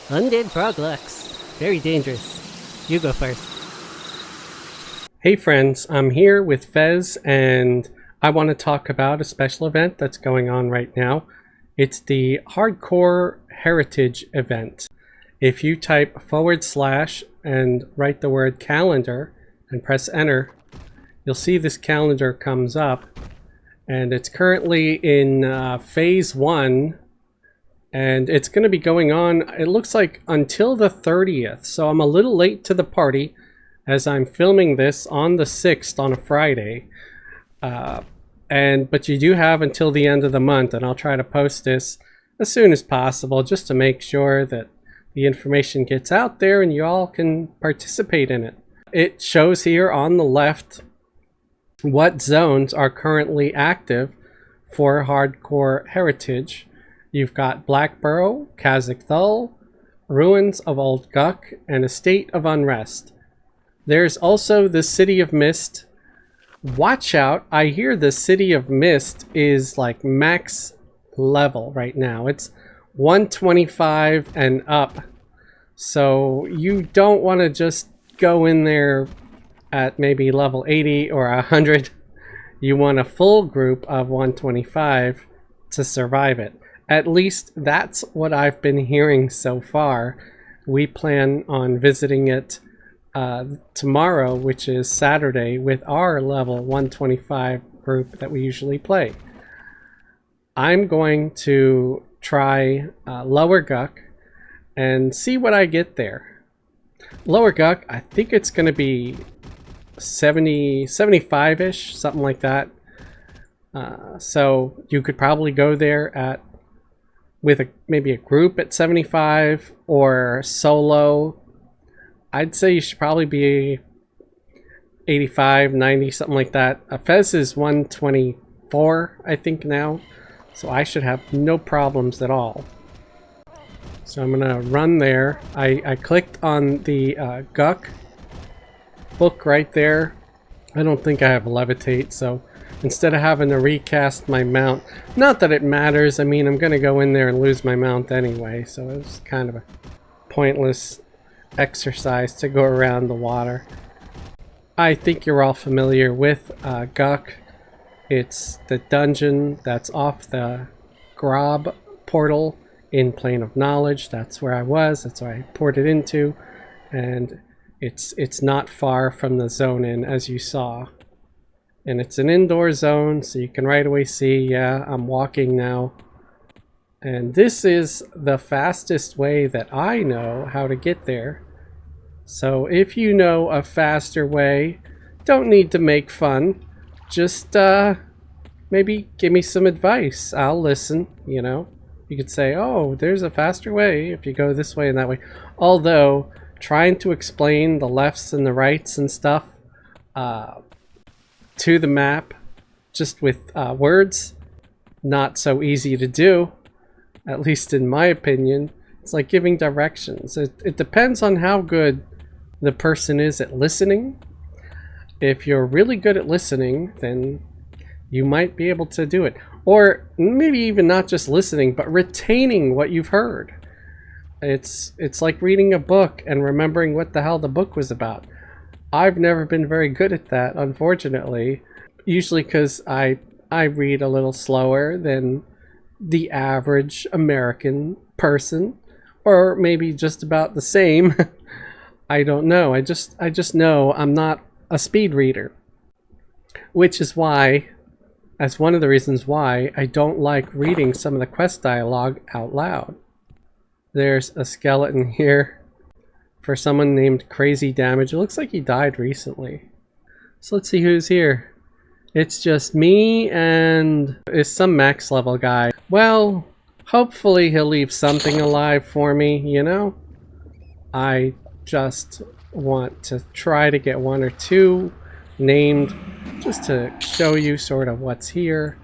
Undead frog looks very dangerous. You go first. Hey friends, I'm here with Fez and I want to talk about a special event that's going on right now. It's the Hardcor Heritage event. If you type / and write the word calendar and press enter, you'll see this calendar comes up, and it's currently in phase 1, and it's going to be going on, it looks like, until the 30th. So I'm a little late to the party as I'm filming this on the 6th on a Friday. But you do have until the end of the month, and I'll try to post this as soon as possible just to make sure that the information gets out there and you all can participate in it. It shows here on the left what zones are currently active for Hardcor Heritage. You've got Blackburrow, Kazakh Thul, Ruins of Old Guk, and A State of Unrest. There's also the City of Mist. Watch out, I hear the City of Mist is like max level right now. It's 125 and up. So you don't want to just go in there at maybe level 80 or 100. You want a full group of 125 to survive it. At least that's what I've been hearing so far. We plan on visiting it tomorrow, which is Saturday, with our level 125 group that we usually play. I'm going to try Lower Guk and see what I get there. Lower Guk, I think it's going to be 75-ish, something like that. So you could probably go there with maybe a group at 75, or solo. I'd say you should probably be 85, 90, something like that. Fez is 124, I think, now. So I should have no problems at all. So I'm going to run there. I clicked on the Guk book right there. I don't think I have Levitate, so instead of having to recast my mount, not that it matters, I mean, I'm going to go in there and lose my mount anyway, so it's kind of a pointless exercise to go around the water. I think you're all familiar with Guk. It's the dungeon that's off the Grob portal in Plane of Knowledge. That's where I was, that's where I ported into, and it's not far from the zone in, as you saw. And it's an indoor zone, so you can right away see, yeah, I'm walking now. And this is the fastest way that I know how to get there. So if you know a faster way, don't need to make fun. Just maybe give me some advice. I'll listen, you know. You could say, oh, there's a faster way if you go this way and that way. Although, trying to explain the lefts and the rights and stuff to the map just with words, not so easy to do, at least in my opinion. It's like giving directions. It depends on how good the person is at listening. If you're really good at listening, then you might be able to do it. Or maybe even not just listening, but retaining what you've heard. It's like reading a book and remembering what the hell the book was about. I've never been very good at that, unfortunately. Usually because I read a little slower than the average American person, or maybe just about the same. I don't know. I just know I'm not a speed reader, which is why, as one of the reasons why, I don't like reading some of the quest dialogue out loud. There's a skeleton here for someone named Crazy Damage. It looks like he died recently. So let's see who's here. It's just me and is some max level guy. Well, hopefully he'll leave something alive for me, you know? I just want to try to get 1 or 2 named just to show you sort of what's here.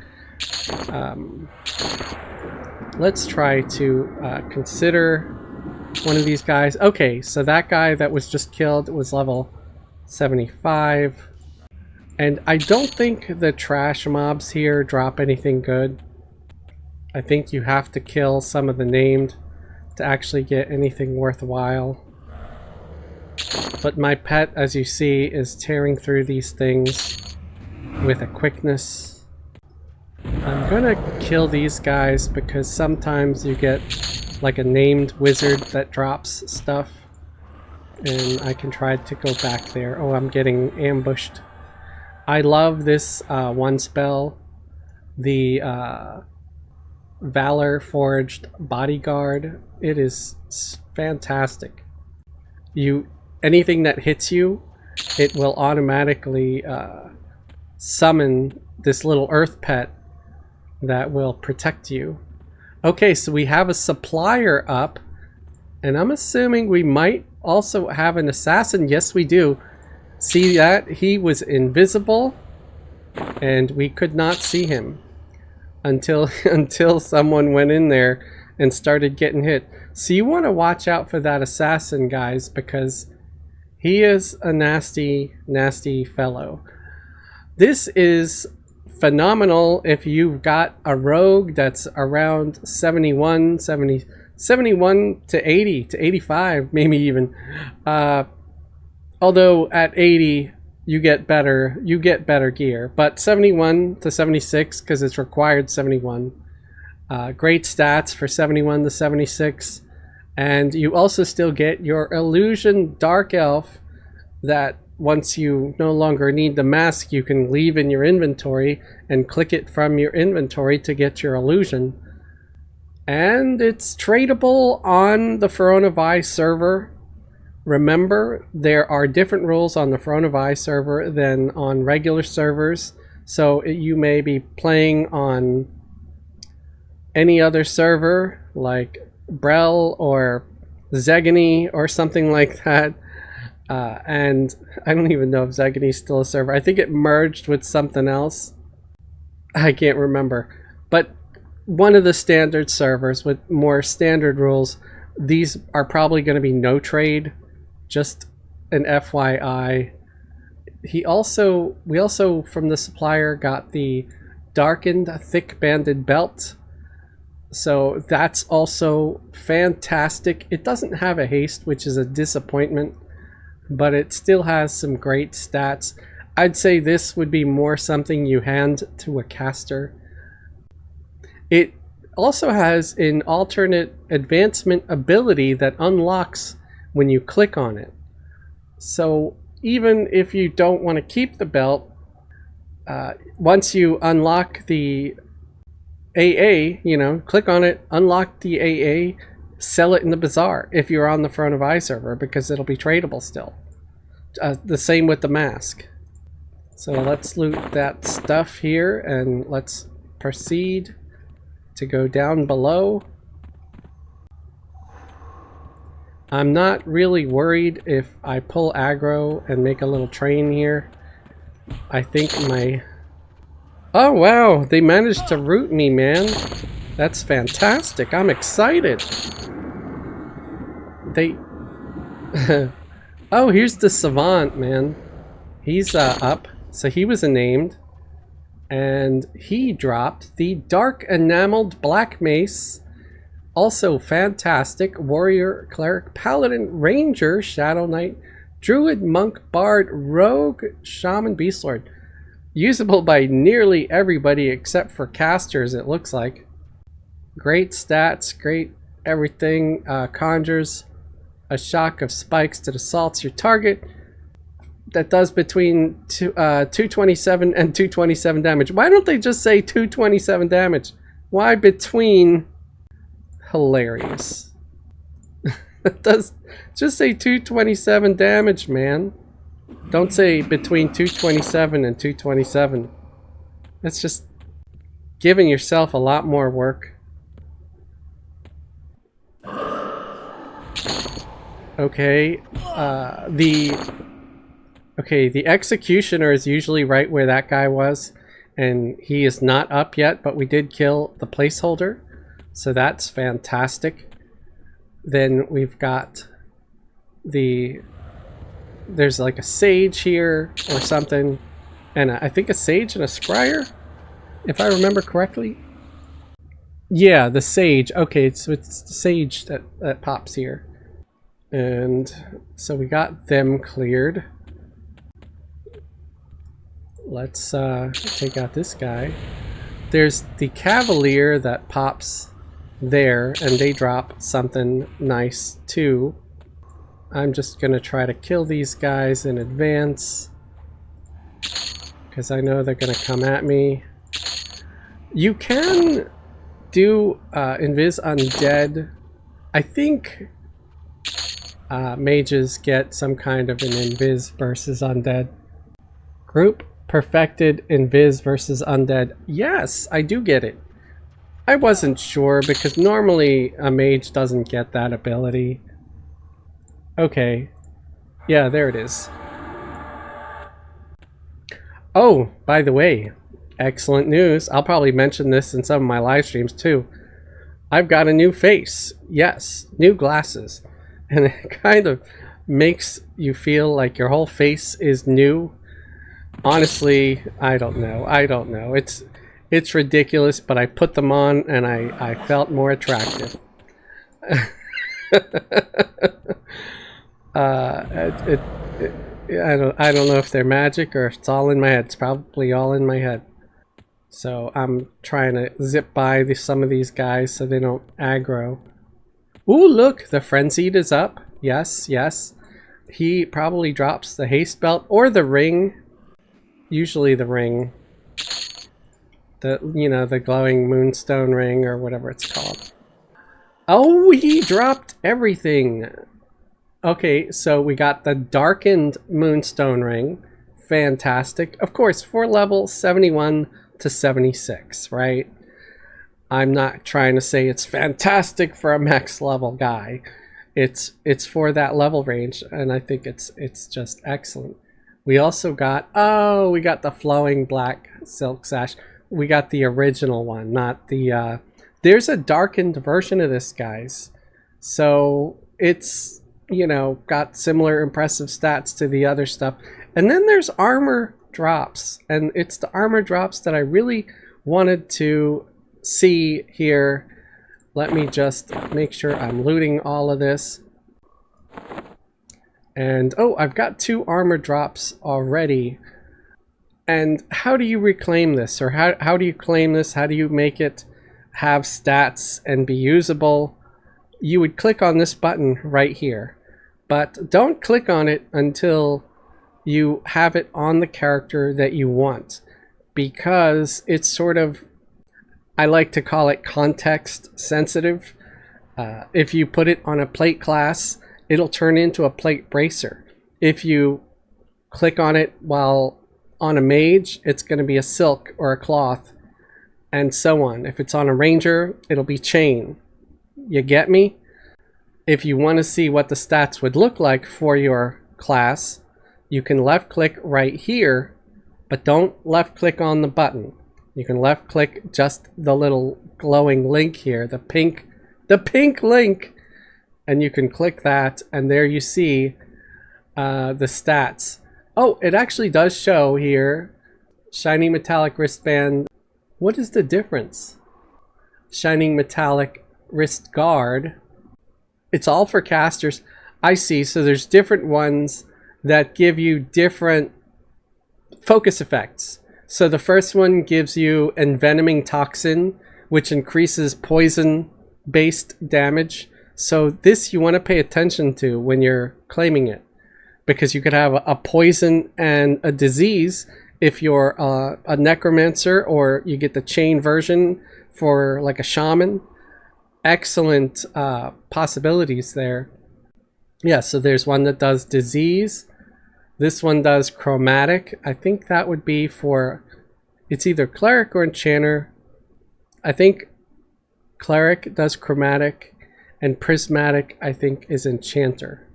Let's try to consider one of these guys. Okay, so that guy that was just killed was level 75. And I don't think the trash mobs here drop anything good. I think you have to kill some of the named to actually get anything worthwhile. But my pet, as you see, is tearing through these things with a quickness. I'm gonna kill these guys because sometimes you get like a named wizard that drops stuff, and I can try to go back there. Oh, I'm getting ambushed. I love this one spell, the Valor Forged Bodyguard. It is fantastic. Anything that hits you, it will automatically summon this little earth pet that will protect you. Okay, so we have a supplier up, and I'm assuming we might also have an assassin. Yes, we do. See that? He was invisible, and we could not see him until someone went in there and started getting hit. So you want to watch out for that assassin, guys, because he is a nasty, nasty fellow. This is phenomenal if you've got a rogue that's around 71 to 80 to 85, maybe even. Although at 80 you get better gear, but 71 to 76, because it's required 71. Great stats for 71 to 76. And you also still get your illusion dark elf that once you no longer need the mask, you can leave in your inventory and click it from your inventory to get your illusion. And it's tradable on the Throne of Eye server. Remember, there are different rules on the Throne of Eye server than on regular servers. So you may be playing on any other server like Brel or Zegany or something like that, and I don't even know if Zegany is still a server. I think it merged with something else. I can't remember, but one of the standard servers with more standard rules, these are probably going to be no trade. Just an FYI. We also from the supplier got the darkened thick banded belt. So that's also fantastic. It doesn't have a haste, which is a disappointment, but it still has some great stats. I'd say this would be more something you hand to a caster. It also has an alternate advancement ability that unlocks when you click on it. So even if you don't want to keep the belt, once you unlock the AA, click on it, unlock the AA, sell it in the bazaar if you're on the Throne of Eye server, because it'll be tradable still. The same with the mask. So let's loot that stuff here and let's proceed to go down below. I'm not really worried if I pull aggro and make a little train here. I think my... Oh wow, they managed to root me, man. That's fantastic. I'm excited. They... Oh, here's the Savant, man. He's up. So he was named. And he dropped the Dark Enameled Black Mace. Also fantastic. Warrior, Cleric, Paladin, Ranger, Shadow Knight, Druid, Monk, Bard, Rogue, Shaman, Beastlord. Usable by nearly everybody except for casters, it looks like. Great stats, great everything. Conjures a shock of spikes that assaults your target. That does between 227 and 227 damage. Why don't they just say 227 damage? Why between? Hilarious. That does just say 227 damage, man. Don't say between 227 and 227. That's just giving yourself a lot more work. Okay, the Executioner is usually right where that guy was, and he is not up yet, but we did kill the placeholder, so that's fantastic. Then we've got there's like a Sage here or something, and I think a Sage and a Scryer, if I remember correctly. Yeah, the sage. Okay, so it's the sage that pops here. And so we got them cleared. Let's take out this guy. There's the Cavalier that pops there, and they drop something nice too. I'm just gonna try to kill these guys in advance because I know they're gonna come at me. You can do Invis Undead. I think mages get some kind of an Invis versus Undead. Group perfected Invis versus Undead. Yes, I do get it. I wasn't sure because normally a mage doesn't get that ability. Okay. Yeah, there it is. Oh, by the way, excellent news. I'll probably mention this in some of my live streams too. I've got a new face. Yes, new glasses. And it kind of makes you feel like your whole face is new. Honestly, I don't know. It's ridiculous, but I put them on and I felt more attractive. I don't know if they're magic or it's all in my head. It's probably all in my head. So I'm trying to zip by some of these guys so they don't aggro. Ooh, look, the Frenzied is up. Yes, yes. He probably drops the haste belt or the ring. Usually the ring. The glowing moonstone ring or whatever it's called. Oh, he dropped everything. Okay, so we got the darkened moonstone ring. Fantastic. Of course, for level 71 to 76, right? I'm not trying to say it's fantastic for a max level guy. It's for that level range, and I think it's just excellent. We also got, oh, we got the flowing black silk sash. We got the original one, not the, there's a darkened version of this, guys. So it's, you know, got similar impressive stats to the other stuff. And then there's armor drops, and it's the armor drops that I really wanted to see here. Let me just make sure I'm looting all of this. And oh, I've got 2 armor drops already. And how do you reclaim this? Or how do you claim this? How do you make it have stats and be usable? You would click on this button right here. But don't click on it until you have it on the character that you want. Because it's sort of, I like to call it context sensitive. If you put it on a plate class, it'll turn into a plate bracer. If you click on it while on a mage, it's going to be a silk or a cloth, and so on. If it's on a ranger, it'll be chain. You get me? If you want to see what the stats would look like for your class, you can left click right here, but don't left click on the button. You can left click just the little glowing link here, the pink link, and you can click that, and there you see the stats. Oh, it actually does show here, shiny metallic wristband. What is the difference? Shining metallic wrist guard. It's all for casters. I see, so there's different ones that give you different focus effects. So the first one gives you envenoming toxin, which increases poison-based damage. So this you want to pay attention to when you're claiming it, because you could have a poison and a disease if you're a necromancer, or you get the chain version for like a shaman. Excellent possibilities there. Yeah, so there's one that does disease. This one does chromatic. I think that would be for, it's either cleric or enchanter. I think cleric does chromatic, and prismatic I think is enchanter.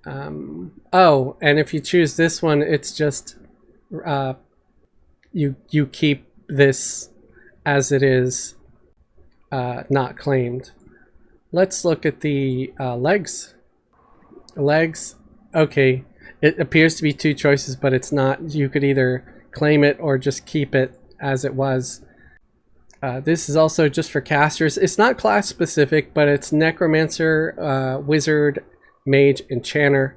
Oh, and if you choose this one, it's just you keep this as it is, not claimed. Let's look at the legs. Legs, okay, it appears to be 2 choices, but it's not. You could either claim it or just keep it as it was. This is also just for casters. It's not class specific, but it's Necromancer, Wizard, Mage, Enchanter.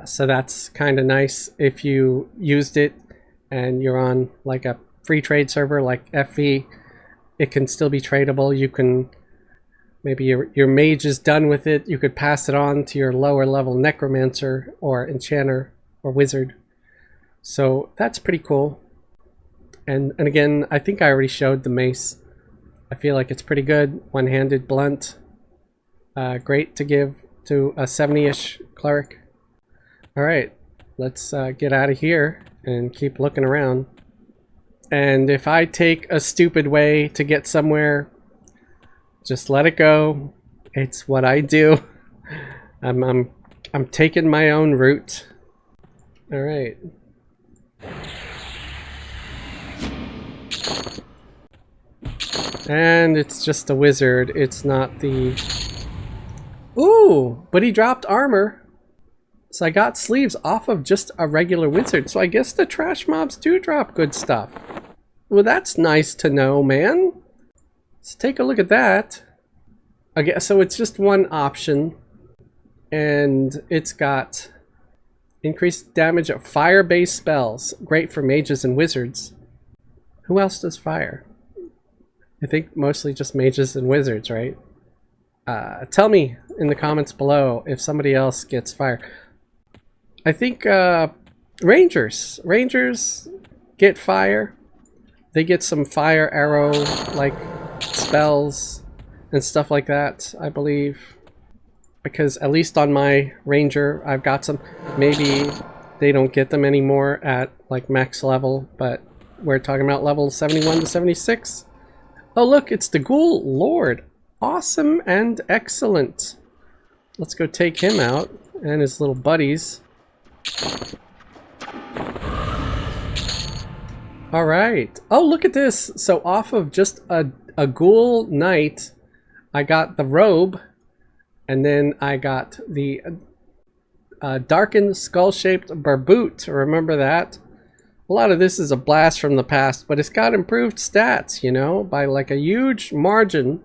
So that's kind of nice. If you used it and you're on like a free trade server like FV, it can still be tradable. You can, maybe your mage is done with it, you could pass it on to your lower level Necromancer or Enchanter or Wizard. So that's pretty cool. And again, I think I already showed the mace. I feel like it's pretty good. One-handed blunt. Great to give to a 70-ish cleric. Alright, let's get out of here and keep looking around. And if I take a stupid way to get somewhere, just let it go. It's what I do. I'm taking my own route. Alright. And it's just a wizard. It's not the... Ooh! But he dropped armor. So I got sleeves off of just a regular wizard. So I guess the trash mobs do drop good stuff. Well, that's nice to know, man. Let's take a look at that. Okay, so it's just one option. And it's got increased damage of fire-based spells. Great for mages and wizards. Who else does fire? I think mostly just mages and wizards, right? Tell me in the comments below if somebody else gets fire. I think Rangers. Rangers get fire. They get some fire arrow like spells and stuff like that, I believe. Because at least on my Ranger, I've got some. Maybe they don't get them anymore at like max level, but we're talking about level 71 to 76. Oh look, it's the Ghoul Lord. Awesome and excellent. Let's go take him out and his little buddies. Alright. Oh, look at this. So off of just a Ghoul Knight, I got the robe, and then I got the darkened skull-shaped barboot. Remember that? A lot of this is a blast from the past, but it's got improved stats, you know, by like a huge margin.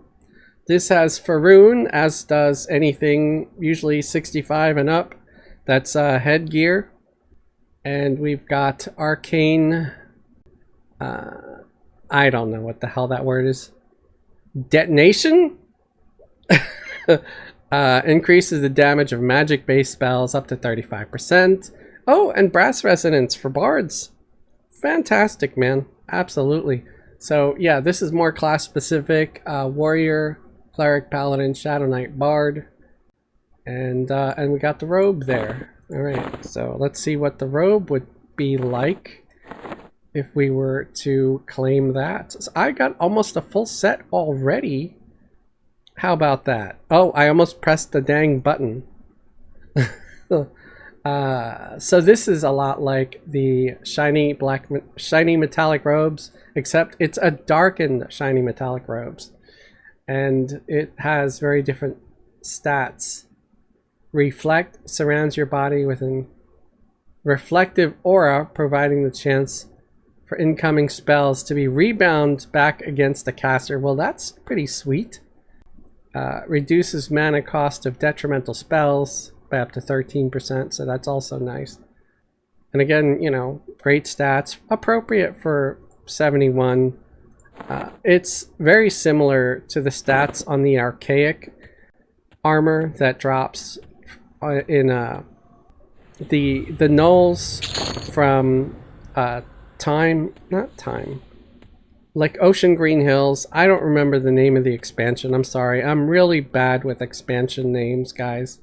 This has Faroon, as does anything usually 65 and up. That's headgear. And we've got arcane... I don't know what the hell that word is. Detonation? Increases the damage of magic-based spells up to 35%. Oh, and brass resonance for bards. Fantastic, man. Absolutely. So yeah, this is more class specific. Warrior, cleric, paladin, shadow knight, bard, and we got the robe there. All right, so let's see what the robe would be like if we were to claim that. So I got almost a full set already. How about that? Oh, I almost pressed the dang button. So this is a lot like the shiny metallic robes, except it's a darkened shiny metallic robes, and it has very different stats. Reflect surrounds your body with an reflective aura, providing the chance for incoming spells to be rebound back against the caster. Well, that's pretty sweet. Reduces mana cost of detrimental spells by up to 13%, so that's also nice. And again, you know, great stats, appropriate for 71. It's very similar to the stats on the archaic armor that drops in the nulls from like Ocean Green Hills. I don't remember the name of the expansion. I'm sorry. I'm really bad with expansion names, guys.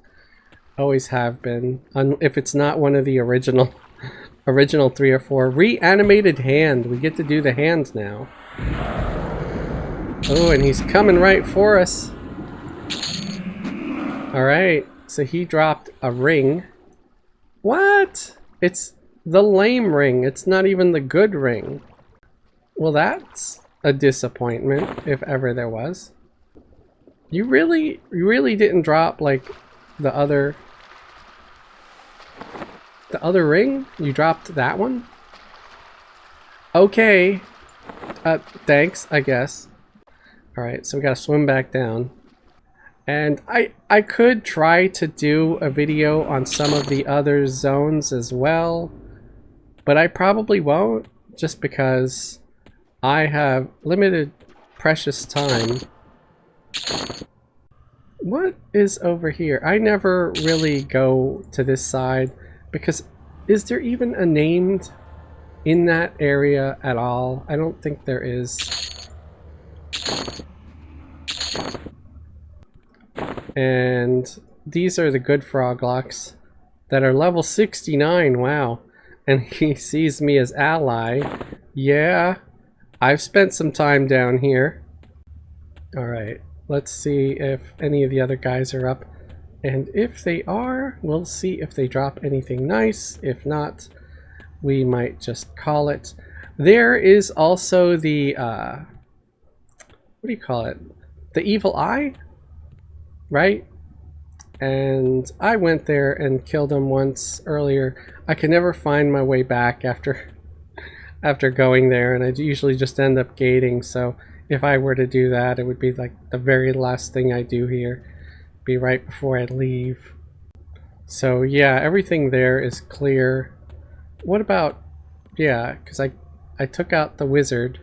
Always have been. If it's not one of the original 3 or 4. Reanimated hand. We get to do the hand now. Oh, and he's coming right for us. Alright, so he dropped a ring. What? It's the lame ring. It's not even the good ring. Well, that's a disappointment, if ever there was. You really didn't drop, like, the other ring? You dropped that one? Okay. Thanks, I guess. Alright, so we gotta swim back down. And I could try to do a video on some of the other zones as well, but I probably won't, just because I have limited precious time. What is over here? I never really go to this side, because is there even a named in that area at all? I don't think there is. And these are the good froglocks that are level 69, wow. And he sees me as ally. Yeah, I've spent some time down here. Alright, let's see if any of the other guys are up. And if they are, we'll see if they drop anything nice. If not, we might just call it. There is also the, what do you call it? The evil eye? Right? And I went there and killed him once earlier. I can never find my way back after going there, and I usually just end up gating. So if I were to do that, it would be like the very last thing I do here. Be right before I leave. So yeah, everything there is clear. What about, yeah, because I took out the wizard.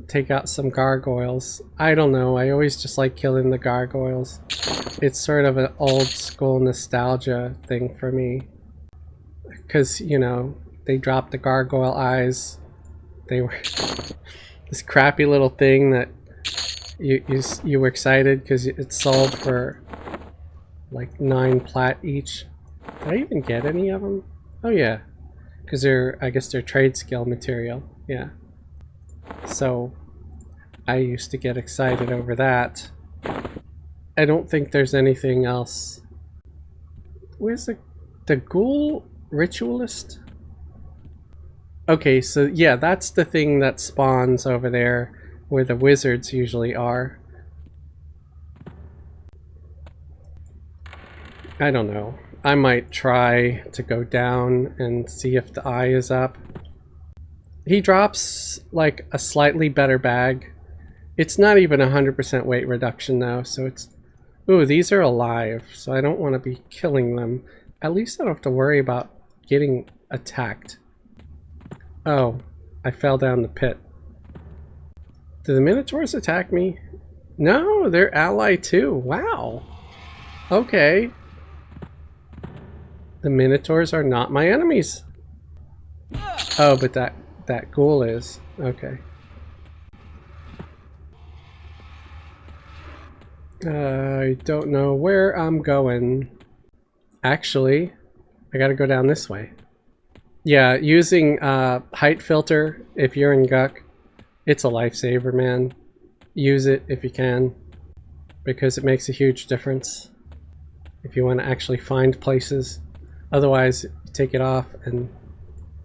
Take out some gargoyles. I don't know, I always just like killing the gargoyles. It's sort of an old school nostalgia thing for me. Because, you know, they dropped the gargoyle eyes. They were this crappy little thing that you were excited because it sold for like 9 plat each. Did I even get any of them? Oh yeah, because I guess they're trade skill material. Yeah. So I used to get excited over that. I don't think there's anything else. Where's the ghoul ritualist? Okay, so yeah, that's the thing that spawns over there where the wizards usually are. I don't know. I might try to go down and see if the eye is up. He drops like a slightly better bag. It's not even 100% weight reduction though, so it's... Ooh, these are alive, so I don't want to be killing them. At least I don't have to worry about getting attacked. Oh, I fell down the pit. Do the Minotaurs attack me? No, they're ally too. Wow. Okay. The Minotaurs are not my enemies. Oh, but that ghoul is. Okay. I don't know where I'm going. Actually, I gotta go down this way. Yeah, using height filter if you're in Guck, it's a lifesaver, man. Use it if you can, because it makes a huge difference if you want to actually find places. Otherwise, you take it off and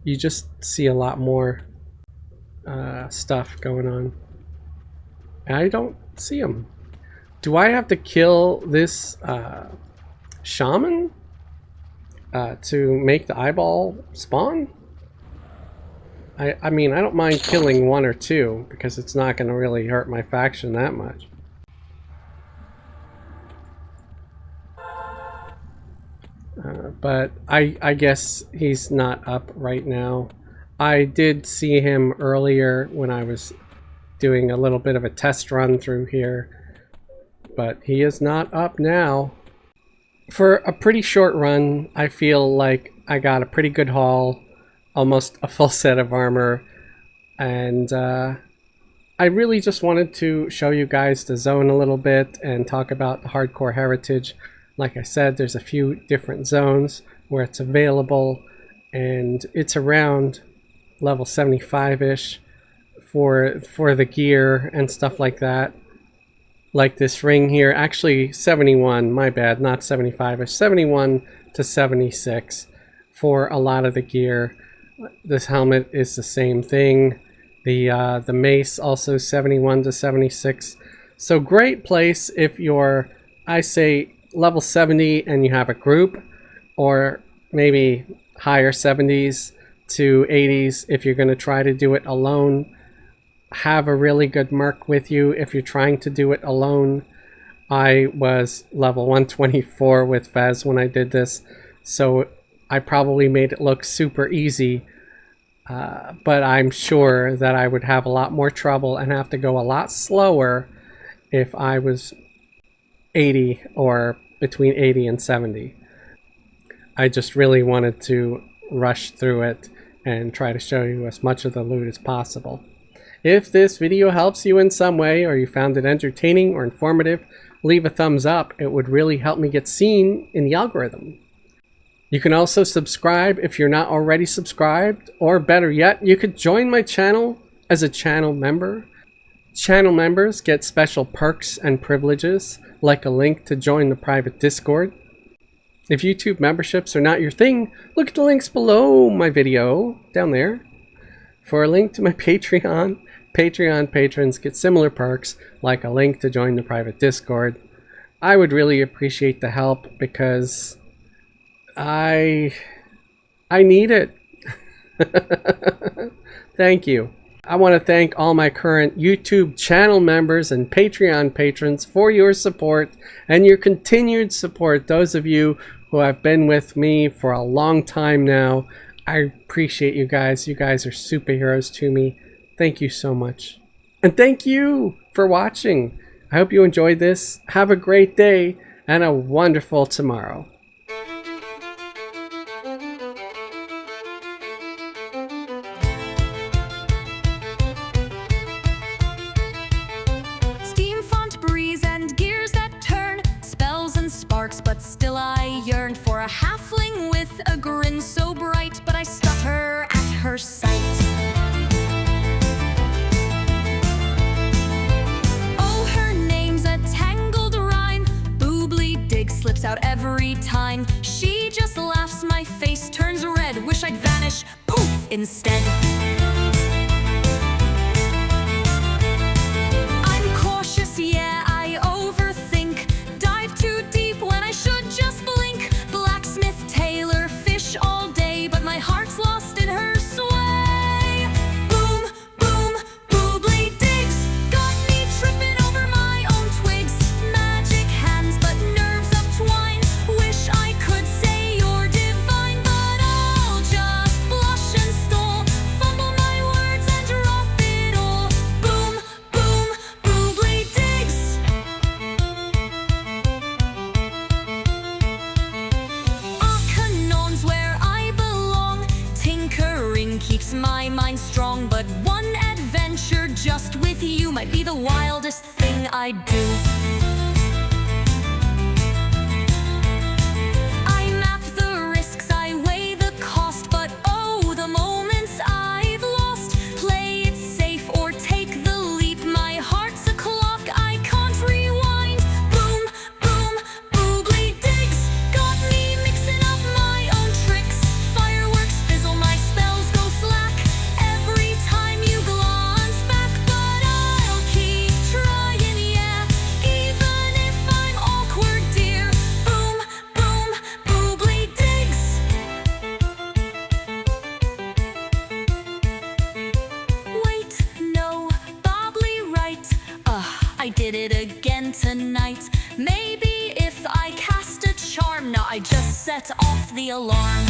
you just see a lot more stuff going on. I don't see them. Do I have to kill this shaman to make the eyeball spawn? I mean, I don't mind killing 1 or 2 because it's not going to really hurt my faction that much. But I guess he's not up right now. I did see him earlier when I was doing a little bit of a test run through here, but he is not up now. For a pretty short run, I feel like I got a pretty good haul, almost a full set of armor, and I really just wanted to show you guys the zone a little bit and talk about the Hardcor heritage. Like I said, there's a few different zones where it's available, and it's around level 75-ish for the gear and stuff like that. Like this ring here, actually 71, my bad, not 75ish, 71 to 76 for a lot of the gear. This helmet is the same thing. The mace also 71 to 76. So great place if you're, I say, level 70 and you have a group, or maybe higher 70s to 80s if you're going to try to do it alone. have a really good merc with you if you're trying to do it alone. I was level 124 with Fez when I did this, so I probably made it look super easy, but I'm sure that I would have a lot more trouble and have to go a lot slower if I was 80 or between 80 and 70. I just really wanted to rush through it and try to show you as much of the loot as possible. If this video helps you in some way, or you found it entertaining or informative, leave a thumbs up. It would really help me get seen in the algorithm. You can also subscribe if you're not already subscribed, or better yet, you could join my channel as a channel member. Channel members get special perks and privileges, like a link to join the private Discord. If YouTube memberships are not your thing, look at the links below my video, down there. For a link to my Patreon, Patreon patrons get similar perks, like a link to join the private Discord. I would really appreciate the help because I need it. Thank you. I want to thank all my current YouTube channel members and Patreon patrons for your support and your continued support. Those of you who have been with me for a long time now, I appreciate you guys. You guys are superheroes to me. Thank you so much. And thank you for watching. I hope you enjoyed this. Have a great day and a wonderful tomorrow. But still I yearned for a halfling with a grin so bright, but I stopped her at her sight. Oh, her name's a tangled rhyme. Boobly dig slips out every time. She just laughs, my face turns red. Wish I'd vanish, poof, instead. I'm cautious, yeah, I overthink. Dive too deep when I should just blink. Blacksmith, tailor, fish all day, but my heart's lost in her sway. Boom, boom, boobly digs, got me tripping over my own twigs. Magic hands, but nerves of twine. Wish I could say you're divine, but I'll just blush and stall. Fumble my words and drop it all. Boom, boom, boobly digs. Arcanon's where I belong. Tinkering keeps my mind strong, but one adventure just with you might be the wildest thing I'd do. I map the risks, I weigh the cost, but oh, the moments I've lost. Play it safe or take the leap. My heart's a clock, I can't rewind. Boom, boom, boobly digs, got me mixing up my own tricks. Fireworks fizzle, my spells go slack every time you glance back, but I'll keep trying, yeah, even if I'm awkward, dear. Boom, boom, boobly digs. Wait, no, bobbly right. I did it again tonight. Maybe if I cast a charm, now I just set off the alarm.